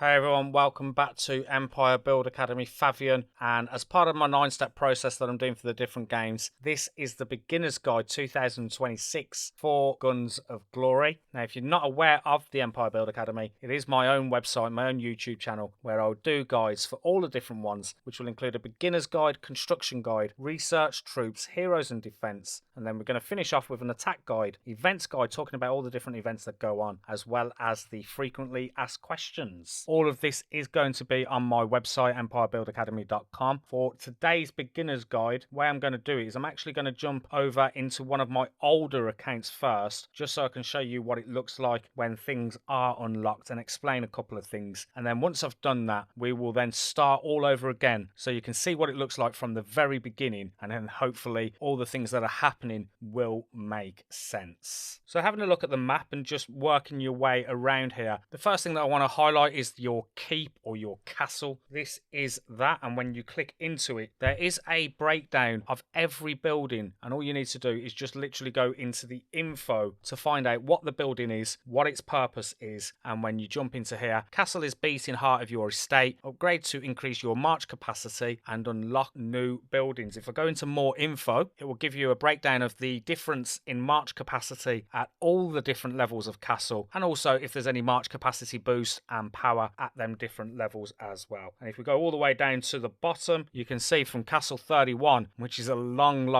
Hey everyone, welcome back to Empire Build Academy Fabian, and as part of my 9-step process that I'm doing for the different games, this is the Beginner's Guide 2026 for Guns of Glory. Now if you're not aware of the Empire Build Academy, it is my own website, my own YouTube channel, where I'll do guides for all the different ones, which will include a Beginner's Guide, Construction Guide, Research, Troops, Heroes and Defense, and then we're going to finish off with an Attack Guide, Events Guide, talking about all the different events that go on, as well as the Frequently Asked Questions. All of this is going to be on my website, empirebuildacademy.com. For today's beginner's guide, the way I'm going to do it is I'm actually going to jump over into one of my older accounts first, just so I can show you what it looks like when things are unlocked and explain a couple of things. And then once I've done that, we will then start all over again, so you can see what it looks like from the very beginning, and then hopefully all the things that are happening will make sense. So having a look at the map and just working your way around here, the first thing that I want to highlight is your keep or your castle. This is that, and when you click into it, there is a breakdown of every building, and all you need to do is just literally go into the info to find out what the building is, what its purpose is. And when you jump into here, castle is beating heart of your estate, upgrade to increase your march capacity and unlock new buildings. If I go into more info, it will give you a breakdown of the difference in march capacity at all the different levels of castle, and also if there's any march capacity boost and power at them different levels as well. And if we go all the way down to the bottom, you can see from castle 31, which is a long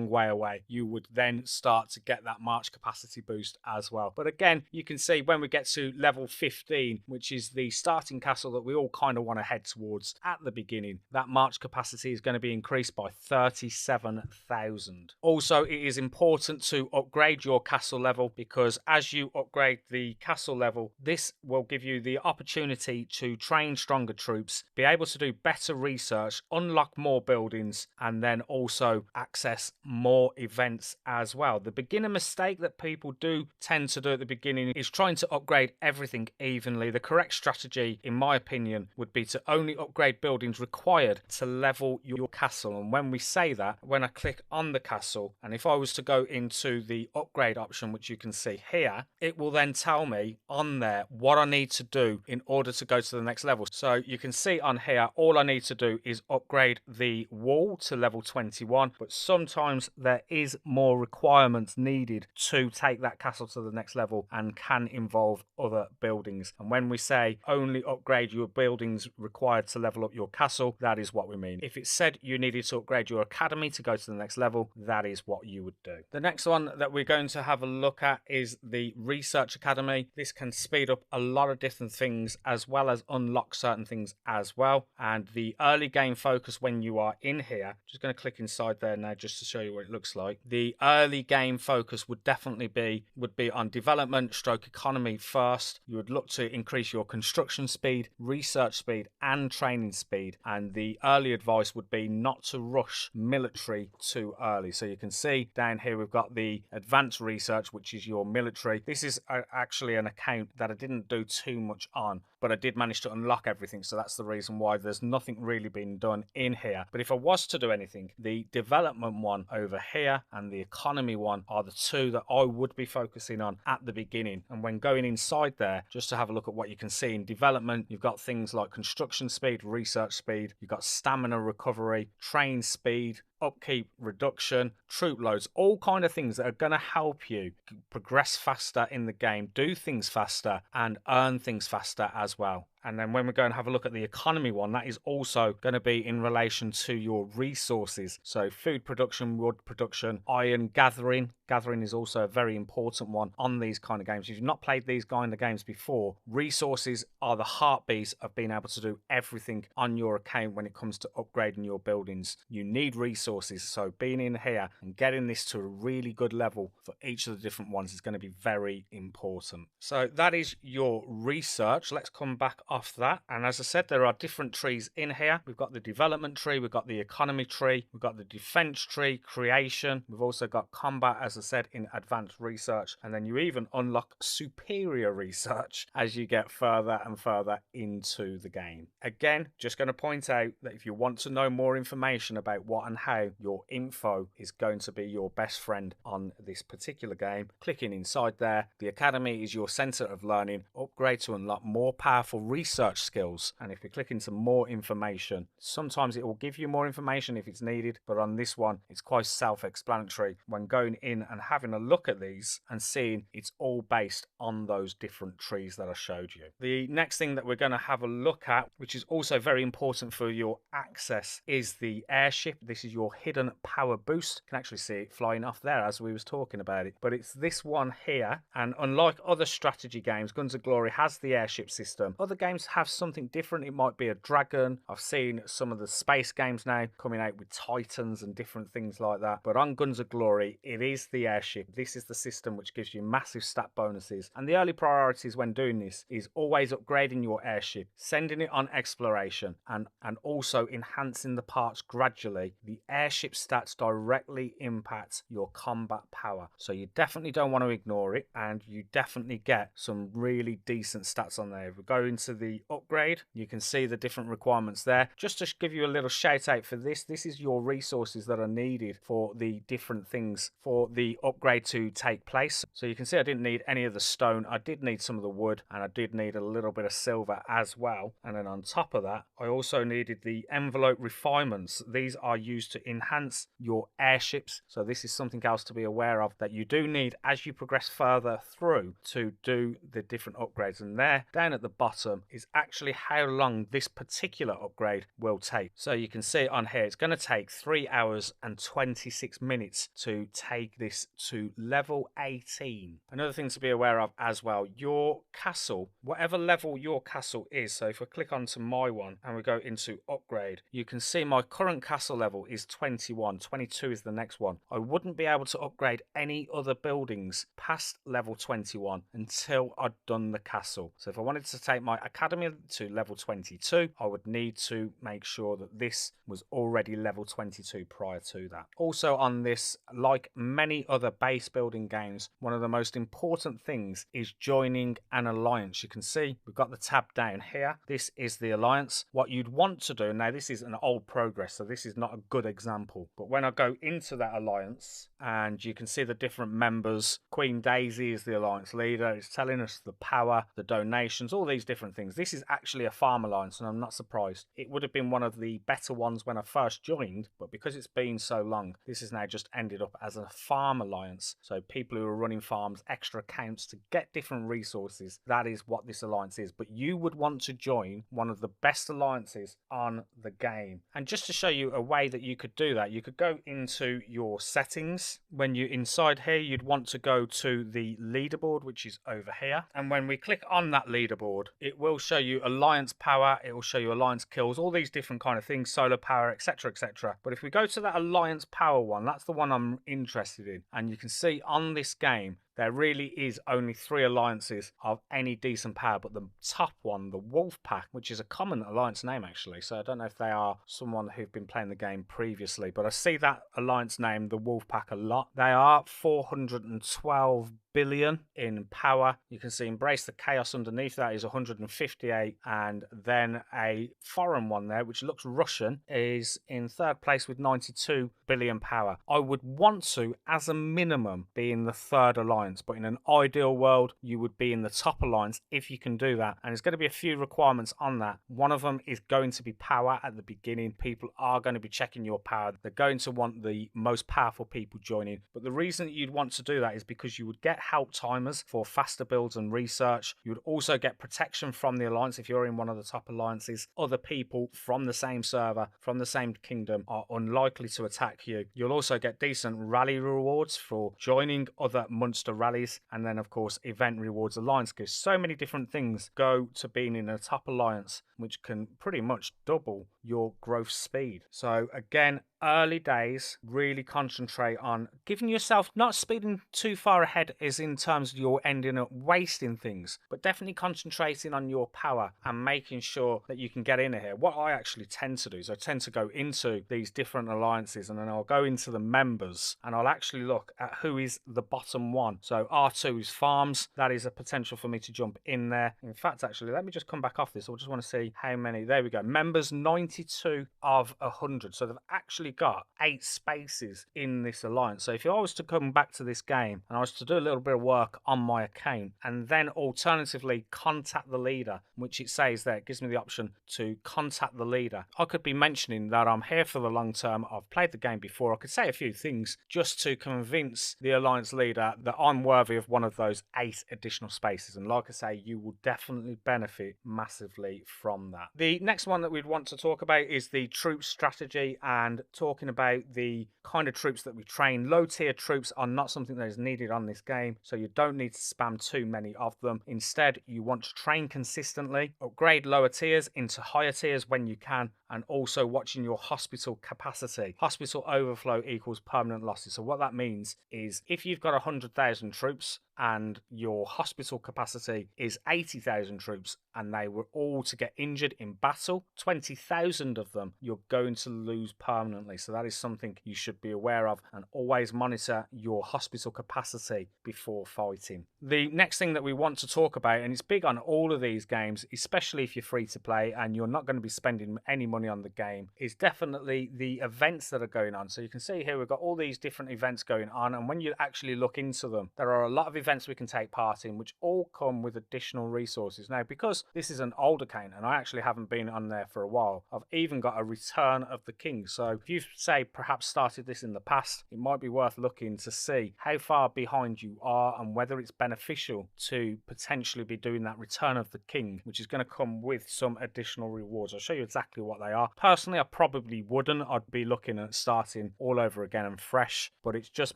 way away, you would then start to get that march capacity boost as well. But again, you can see when we get to level 15, which is the starting castle that we all kind of want to head towards at the beginning, that march capacity is going to be increased by 37,000. Also, it is important to upgrade your castle level, because as you upgrade the castle level, this will give you the opportunity to train stronger troops, be able to do better research, unlock more buildings, and then also access more events as well. The beginner mistake that people do tend to do at the beginning is trying to upgrade everything evenly. The correct strategy, in my opinion, would be to only upgrade buildings required to level your castle. And when we say that, when I click on the castle, and if I was to go into the upgrade option, which you can see here, it will then tell me on there what I need to do in order to go to the next level. So you can see on here, all I need to do is upgrade the wall to level 21, but sometimes there is more requirements needed to take that castle to the next level and can involve other buildings. And when we say only upgrade your buildings required to level up your castle, that is what we mean. If it said you needed to upgrade your academy to go to the next level, that is what you would do. The next one that we're going to have a look at is the Research Academy. This can speed up a lot of different things as well as unlock certain things as well. And the early game focus when you are in here, just going to click inside there now just to show you what it looks like. The early game focus would definitely be on development stroke economy first. You would look to increase your construction speed, research speed and training speed, and the early advice would be not to rush military too early. So you can see down here we've got the advanced research, which is your military. This is actually an account that I didn't do too much on, but I did manage to unlock everything, so that's the reason why there's nothing really been done in here. But if I was to do anything, the development one over here and the economy one are the two that I would be focusing on at the beginning. And when going inside there, just to have a look at what you can see in development, you've got things like construction speed, research speed, you've got stamina recovery, train speed, upkeep reduction, troop loads, all kind of things that are going to help you progress faster in the game, do things faster and earn things faster as well. And then when we go and have a look at the economy one, that is also going to be in relation to your resources. So food production, wood production, iron gathering. Gathering is also a very important one on these kind of games. If you've not played these kind of games before, resources are the heartbeats of being able to do everything on your account when it comes to upgrading your buildings. You need resources. So being in here and getting this to a really good level for each of the different ones is going to be very important. So that is your research. Let's come back off that. And as I said, there are different trees in here. We've got the development tree, we've got the economy tree, we've got the defense tree, creation. We've also got combat, as I said, in advanced research. And then you even unlock superior research as you get further and further into the game. Again, just going to point out that if you want to know more information about what and how, your info is going to be your best friend on this particular game. Clicking inside there, the academy is your center of learning. Upgrade to unlock more powerful research research skills. And if we click into more information, sometimes it will give you more information if it's needed, but on this one it's quite self-explanatory when going in and having a look at these and seeing it's all based on those different trees that I showed you. The next thing that we're going to have a look at, which is also very important for your access, is the airship. This is your hidden power boost. You can actually see it flying off there as we was talking about it, but it's this one here. And unlike other strategy games, Guns of Glory has the airship system. Other games have something different. It might be a dragon. I've seen some of the space games now coming out with titans and different things like that, but on Guns of Glory it is the airship. This is the system which gives you massive stat bonuses, and the early priorities when doing this is always upgrading your airship, sending it on exploration, and also enhancing the parts gradually. The airship stats directly impact your combat power, so you definitely don't want to ignore it, and you definitely get some really decent stats on there. If we go into the upgrade, you can see the different requirements there. Just to give you a little shout out for this is your resources that are needed for the different things for the upgrade to take place. So you can see I didn't need any of the stone. I did need some of the wood, and I did need a little bit of silver as well. And then on top of that, I also needed the envelope refinements. These are used to enhance your airships. So this is something else to be aware of that you do need as you progress further through to do the different upgrades. And there, down at the bottom, is actually how long this particular upgrade will take. So you can see it on here. It's going to take 3 hours and 26 minutes to take this to level 18. Another thing to be aware of as well, your castle, whatever level your castle is. So if I click onto my one and we go into upgrade, you can see my current castle level is 21. 22 is the next one. I wouldn't be able to upgrade any other buildings past level 21 until I'd done the castle. So if I wanted to take my academy to level 22, I would need to make sure that this was already level 22 prior to that. Also on this, like many other base building games, one of the most important things is joining an alliance. You can see we've got the tab down here. This is the alliance. What you'd want to do, now this is an old progress, so this is not a good example, but when I go into that alliance and you can see the different members, Queen Daisy is the alliance leader. It's telling us the power, the donations, all these different things. This is actually a farm alliance, and I'm not surprised. It would have been one of the better ones when I first joined, but because it's been so long, this has now just ended up as a farm alliance. So people who are running farms, extra accounts to get different resources, that is what this alliance is. But you would want to join one of the best alliances on the game. And just to show you a way that you could do that, you could go into your settings. When you're inside here, you'd want to go to the leaderboard, which is over here. And when we click on that leaderboard, it will show you alliance power, it will show you alliance kills, all these different kind of things, solar power, etc, etc. But if we go to that alliance power one, that's the one I'm interested in. And you can see on this game, there really is only 3 alliances of any decent power, but the top one, the Wolf Pack, which is a common alliance name actually, so I don't know if they are someone who've been playing the game previously, but I see that alliance name, the Wolf Pack, a lot. They are 412 billion in power. You can see Embrace the Chaos underneath that is 158, and then a foreign one there which looks Russian is in 3rd place with 92 billion power. I would want to, as a minimum, be in the 3rd alliance, but in an ideal world you would be in the top alliance if you can do that. And there's going to be a few requirements on that. One of them is going to be power at the beginning. People are going to be checking your power. They're going to want the most powerful people joining, but the reason that you'd want to do that is because you would get help timers for faster builds and research. You would also get protection from the alliance if you're in one of the top alliances. Other people from the same server, from the same kingdom, are unlikely to attack you. You'll also get decent rally rewards for joining other monster rallies, and then of course event rewards, alliance gifts. So many different things go to being in a top alliance, which can pretty much double your growth speed. So again, early days, really concentrate on giving yourself, not speeding too far ahead as in terms of you're ending up wasting things, but definitely concentrating on your power and making sure that you can get in here. What I actually tend to do is I tend to go into these different alliances, and then I'll go into the members and I'll actually look at who is the bottom one. So R2 is farms. That is a potential for me to jump in there. In fact, actually, let me just come back off this. I just want to see how many. There we go. Members, 92 of 100. So they've actually actually got 8 spaces in this alliance. So if I was to come back to this game and I was to do a little bit of work on my account and then alternatively contact the leader, which it says there, it gives me the option to contact the leader. I could be mentioning that I'm here for the long term, I've played the game before, I could say a few things just to convince the alliance leader that I'm worthy of one of those 8 additional spaces. And like I say, you will definitely benefit massively from that. The next one that we'd want to talk about is the troop strategy, and talking about the kind of troops that we train. Low tier troops are not something that is needed on this game, so you don't need to spam too many of them. Instead, you want to train consistently, upgrade lower tiers into higher tiers when you can, and also watching your hospital capacity. Hospital overflow equals permanent losses. So what that means is if you've got 100,000 troops and your hospital capacity is 80,000 troops and they were all to get injured in battle, 20,000 of them you're going to lose permanently. So that is something you should be aware of, and always monitor your hospital capacity before fighting. The next thing that we want to talk about, and it's big on all of these games, especially if you're free to play and you're not going to be spending any money on the game, is definitely the events that are going on. So you can see here we've got all these different events going on, and when you actually look into them, there are a lot of events we can take part in which all come with additional resources. Now, because this is an old account and I actually haven't been on there for a while, I've even got a Return of the King. So if you've, say, perhaps started this in the past, it might be worth looking to see how far behind you are and whether it's beneficial to potentially be doing that Return of the King, which is going to come with some additional rewards. I'll show you exactly what they are. Personally, I probably wouldn't. I'd be looking at starting all over again and fresh, but it's just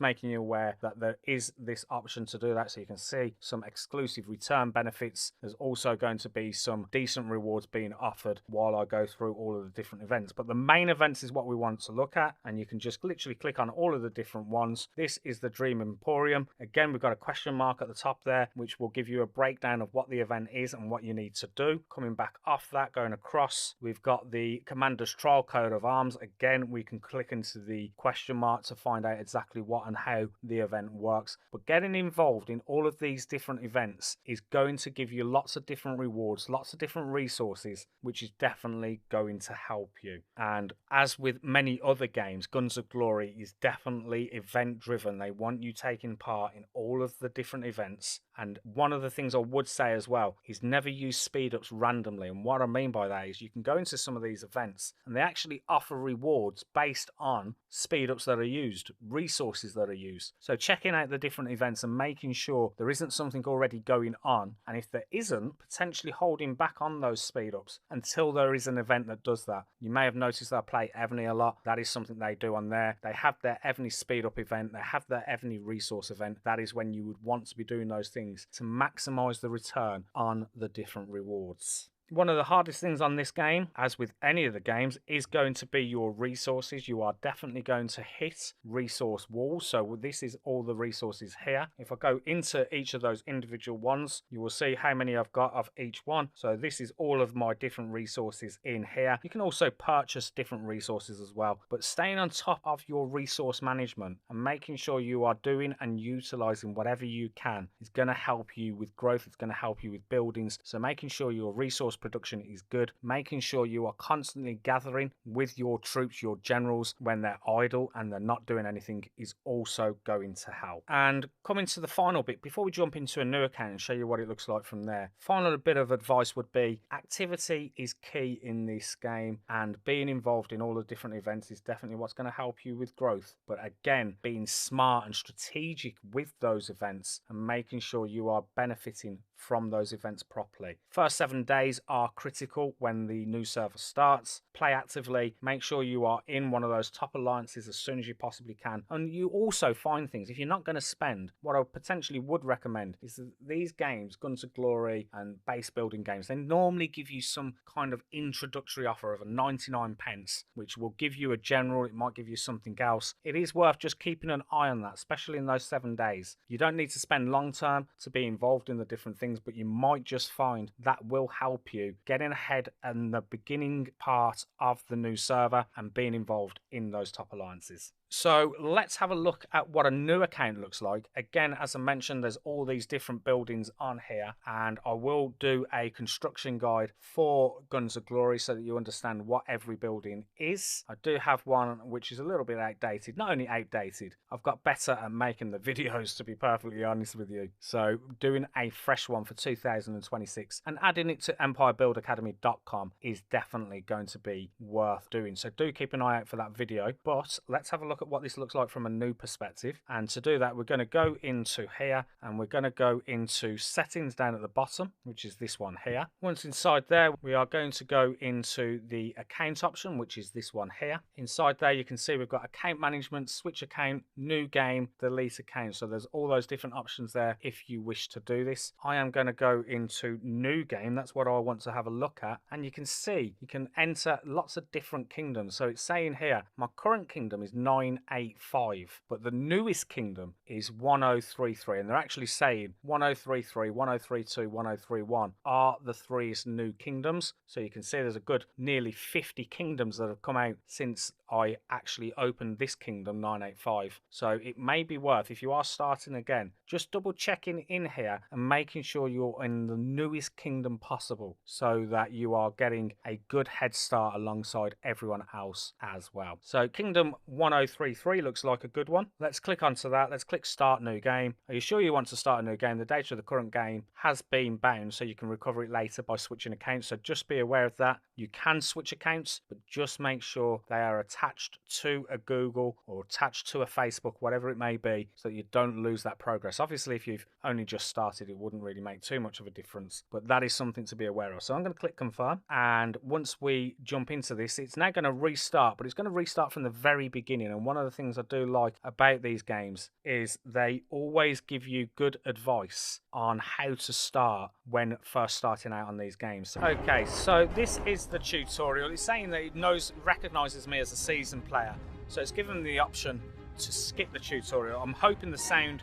making you aware that there is this option to do that. So you can see some exclusive return benefits. There's also going to be some decent rewards being offered while I go through all of the different events. But the main events is what we want to look at, and you can just literally click on all of the different ones. This is the Dream Emporium. Again, we've got a question mark at the top there, which will give you a breakdown of what the event is and what you need to do. Coming back off that, going across, we've got the Commander's Trial Code of Arms. Again, we can click into the question mark to find out exactly what and how the event works. But getting involved in all of these different events is going to give you lots of different rewards, lots of different resources, which is definitely going to help you. And as with many other games, Guns of Glory is definitely event driven. They want you taking part in all of the different events. And one of the things I would say as well is never use speed ups randomly. And what I mean by that is you can go into some of these events and they actually offer rewards based on speed ups that are used, resources that are used. So checking out the different events and making sure there isn't something already going on, and if there isn't, potentially holding back on those speed ups until there is an event that does that. You may have noticed that I play Evany a lot. That is something they do on there. They have their Evany speed up event, they have their Evany resource event. That is when you would want to be doing those things to maximize the return on the different rewards. One of the hardest things on this game, as with any of the games, is going to be your resources. You are definitely going to hit resource walls. So this is all the resources here. If I go into each of those individual ones, you will see how many I've got of each one. So this is all of my different resources in here. You can also purchase different resources as well. But staying on top of your resource management and making sure you are doing and utilizing whatever you can is going to help you with growth. It's going to help you with buildings. So making sure your resource production is good, making sure you are constantly gathering with your troops, your generals, when they're idle and they're not doing anything, is also going to help. And coming to the final bit, before we jump into a new account and show you what it looks like from there, final bit of advice would be activity is key in this game, and being involved in all the different events is definitely what's going to help you with growth. But again, being smart and strategic with those events and making sure you are benefiting from those events properly. First 7 days are critical when the new server starts. Play actively, make sure you are in one of those top alliances as soon as you possibly can, and you also find things. If you're not going to spend, what I potentially would recommend is that these games, Guns of Glory and base building games, they normally give you some kind of introductory offer of a 99 pence, which will give you a general, it might give you something else. It is worth just keeping an eye on that, especially in those 7 days. You don't need to spend long term to be involved in the different things, but you might just find that will help you getting ahead in the beginning part of the new server and being involved in those top alliances. So let's have a look at what a new account looks like. Again, as I mentioned, there's all these different buildings on here, and I will do a construction guide for Guns of Glory so that you understand what every building is. I do have one which is a little bit outdated. Not only outdated, I've got better at making the videos, to be perfectly honest with you. So doing a fresh one for 2026 and adding it to empirebuildacademy.com is definitely going to be worth doing. So do keep an eye out for that video. But let's have a look at what this looks like from a new perspective, and to do that we're going to go into here and we're going to go into settings down at the bottom, which is this one here. Once inside there, we are going to go into the account option, which is this one here. Inside there you can see we've got account management, switch account, new game, delete account. So there's all those different options there if you wish to do this. I am going to go into new game, that's what I want to have a look at, and you can see you can enter lots of different kingdoms. So it's saying here my current kingdom is 985, but the newest kingdom is 1033, and they're actually saying 1033, 1032, 1031 are the three new kingdoms. So you can see there's a good nearly 50 kingdoms that have come out since I actually opened this kingdom 985. So it may be worth, if you are starting again, just double checking in here and making sure you're in the newest kingdom possible so that you are getting a good head start alongside everyone else as well. So kingdom 1033 looks like a good one. Let's click onto that. Let's click start new game. Are you sure you want to start a new game? The data of the current game has been bound, so you can recover it later by switching accounts. So just be aware of that. You can switch accounts, but just make sure they are attached to a Google or attached to a Facebook, whatever it may be, so that you don't lose that progress. Obviously, if you've only just started, it wouldn't really make too much of a difference, but that is something to be aware of. So I'm going to click confirm, and once we jump into this, it's now going to restart, but it's going to restart from the very beginning. And one of the things I do like about these games is they always give you good advice on how to start when first starting out on these games. Okay, so this is the tutorial. It's saying that it recognizes me as a seasoned player, so it's given me the option to skip the tutorial. I'm hoping the sound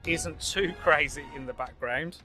isn't too crazy in the background.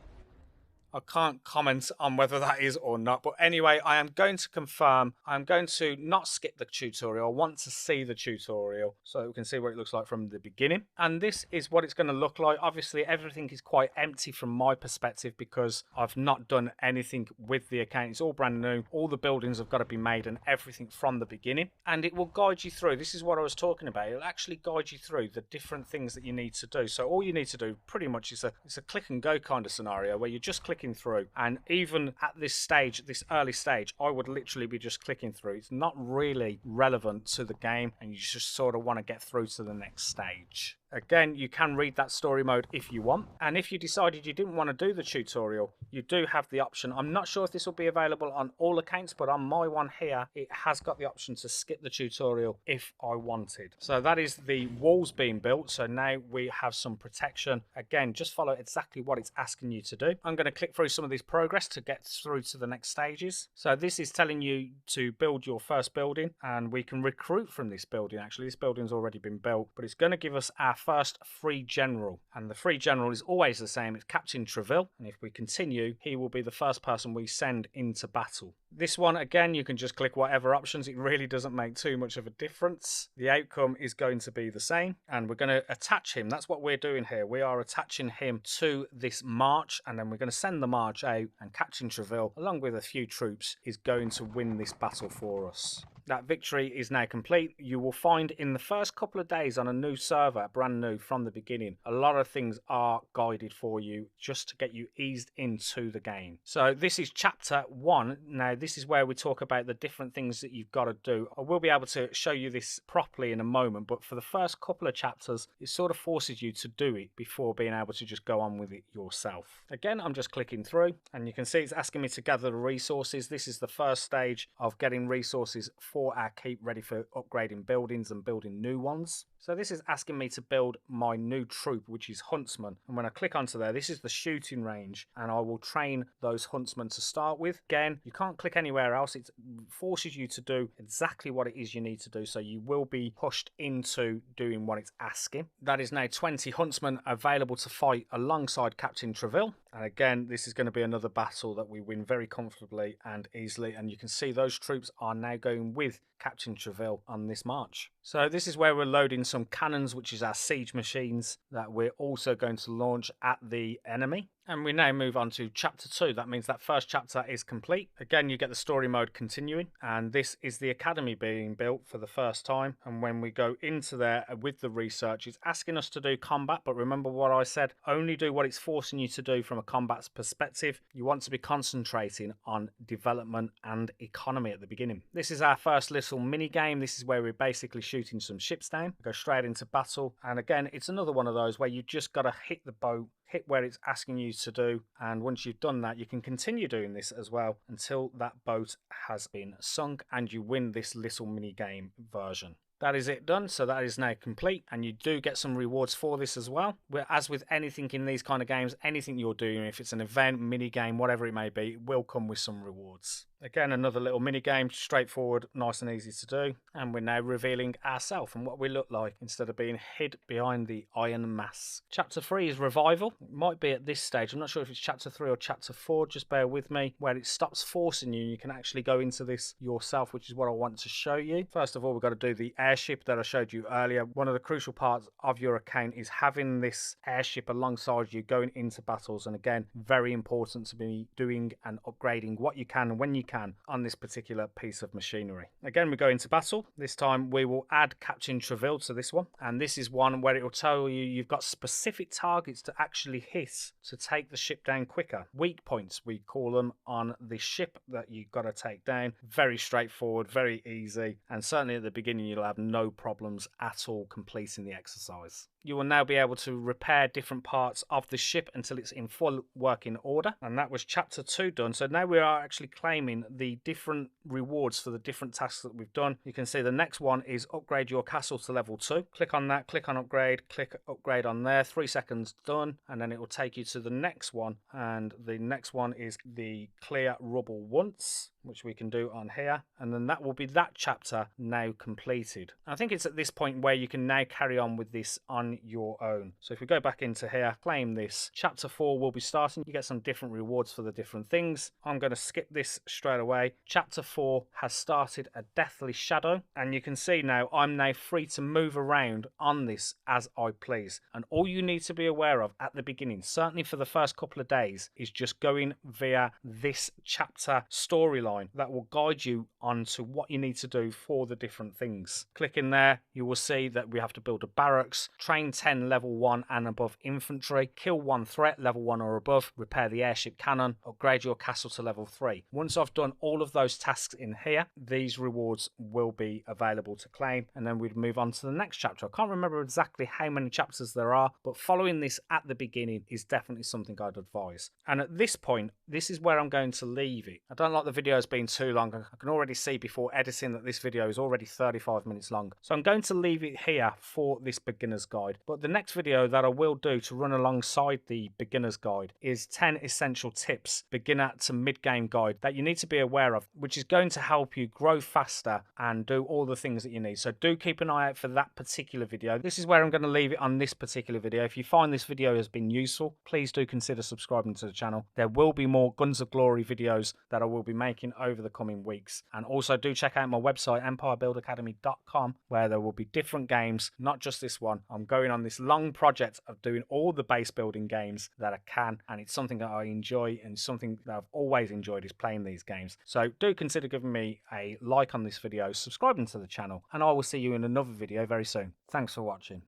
I can't comment on whether that is or not, but anyway, I am going to confirm. I'm going to not skip the tutorial. I want to see the tutorial so we can see what it looks like from the beginning. And this is what it's going to look like. Obviously, everything is quite empty from my perspective because I've not done anything with the account. It's all brand new. All the buildings have got to be made and everything from the beginning. And it will guide you through. This is what I was talking about. It'll actually guide you through the different things that you need to do. So all you need to do pretty much is it's a click and go kind of scenario where you're just clicking through, and even at this stage, this early stage, I would literally be just clicking through. It's not really relevant to the game, and you just sort of want to get through to the next stage. Again, you can read that story mode if you want, and if you decided you didn't want to do the tutorial, you do have the option. I'm not sure if this will be available on all accounts, but on my one here, it has got the option to skip the tutorial if I wanted. So that is the walls being built. So now we have some protection. Again, just follow exactly what it's asking you to do. I'm going to click through some of these progress to get through to the next stages. So this is telling you to build your first building, and we can recruit from this building. Actually, this building's already been built, but it's going to give us our first free general, and the free general is always the same. It's Captain Treville, and if we continue, he will be the first person we send into battle. This one, again, you can just click whatever options. It really doesn't make too much of a difference. The outcome is going to be the same, and we're going to attach him. That's what we're doing here. We are attaching him to this march, and then we're going to send the march out, and Captain Treville, along with a few troops, is going to win this battle for us. That victory is now complete. You will find in the first couple of days on a new server, brand new from the beginning, a lot of things are guided for you just to get you eased into the game. So this is chapter 1. Now this is where we talk about the different things that you've got to do. I will be able to show you this properly in a moment, but for the first couple of chapters, it sort of forces you to do it before being able to just go on with it yourself. Again, I'm just clicking through, and you can see it's asking me to gather the resources. This is the first stage of getting resources for our keep ready for upgrading buildings and building new ones. So this is asking me to build my new troop, which is huntsmen. And when I click onto there, this is the shooting range, and I will train those huntsmen to start with. Again, you can't click anywhere else. It forces you to do exactly what it is you need to do. So you will be pushed into doing what it's asking. That is now 20 huntsmen available to fight alongside Captain Treville. And again, this is going to be another battle that we win very comfortably and easily. And you can see those troops are now going with Captain Treville on this march. So this is where we're loading some cannons, which is our siege machines that we're also going to launch at the enemy. And we now move on to chapter 2. That means that first chapter is complete. Again, you get the story mode continuing, and this is the academy being built for the first time. And when we go into there with the research, it's asking us to do combat, but remember what I said, only do what it's forcing you to do from a combat perspective. You want to be concentrating on development and economy at the beginning. This is our first little mini game. This is where we're basically shooting some ships down, go straight into battle. And again, it's another one of those where you just got to hit the boat, hit where it's asking you to do, and once you've done that, you can continue doing this as well until that boat has been sunk and you win this little mini game version. That is it done, so that is now complete, and you do get some rewards for this as well. As with anything in these kind of games, anything you're doing, if it's an event, mini game, whatever it may be, it will come with some rewards. Again, another little mini game, straightforward, nice and easy to do. And we're now revealing ourselves and what we look like instead of being hid behind the iron mask. Chapter 3 is Revival. It might be at this stage. I'm not sure if it's chapter 3 or chapter 4. Just bear with me. Where it stops forcing you. You can actually go into this yourself, which is what I want to show you. First of all, we've got to do the airship that I showed you earlier. One of the crucial parts of your account is having this airship alongside you going into battles. And again, very important to be doing and upgrading what you can and when you can on this particular piece of machinery. Again, we go into battle. This time we will add Captain Treville to this one, and this is one where it will tell you you've got specific targets to actually hit to take the ship down quicker. Weak points, we call them, on the ship that you've got to take down. Very straightforward, very easy, and certainly at the beginning you'll have no problems at all completing the exercise. You will now be able to repair different parts of the ship until it's in full working order. And that was chapter 2 done. So now we are actually claiming the different rewards for the different tasks that we've done. You can see the next one is upgrade your castle to level 2. Click on that, click on upgrade, click upgrade on there. 3 seconds done. And then it will take you to the next one. And the next one is the clear rubble once, which we can do on here, and then that will be that chapter now completed. I think it's at this point where you can now carry on with this on your own. So if we go back into here, claim this, chapter 4 will be starting. You get some different rewards for the different things. I'm going to skip this straight away. Chapter 4 has started a deathly shadow, and you can see now I'm now free to move around on this as I please. And all you need to be aware of at the beginning, certainly for the first couple of days, is just going via this chapter storyline that will guide you onto what you need to do for the different things. Click in there, you will see that we have to build a barracks, train 10 level 1 and above infantry, kill 1 threat level 1 or above, repair the airship cannon, upgrade your castle to level 3. Once I've done all of those tasks in here, these rewards will be available to claim, and then we'd move on to the next chapter. I can't remember exactly how many chapters there are, but following this at the beginning is definitely something I'd advise. And at this point, this is where I'm going to leave it. I don't like the videos being too long. I can already see before editing that this video is already 35 minutes long. So I'm going to leave it here for this beginner's guide. But the next video that I will do to run alongside the beginner's guide is 10 essential tips, beginner to mid-game guide, that you need to be aware of, which is going to help you grow faster and do all the things that you need. So do keep an eye out for that particular video. This is where I'm going to leave it on this particular video. If you find this video has been useful, please do consider subscribing to the channel. There will be more Guns of Glory videos that I will be making over the coming weeks. And also do check out my website, empirebuildacademy.com, where there will be different games, not just this one. I'm going on this long project of doing all the base building games that I can, and it's something that I enjoy and something that I've always enjoyed is playing these games. So do consider giving me a like on this video, subscribing to the channel, and I will see you in another video very soon. Thanks for watching.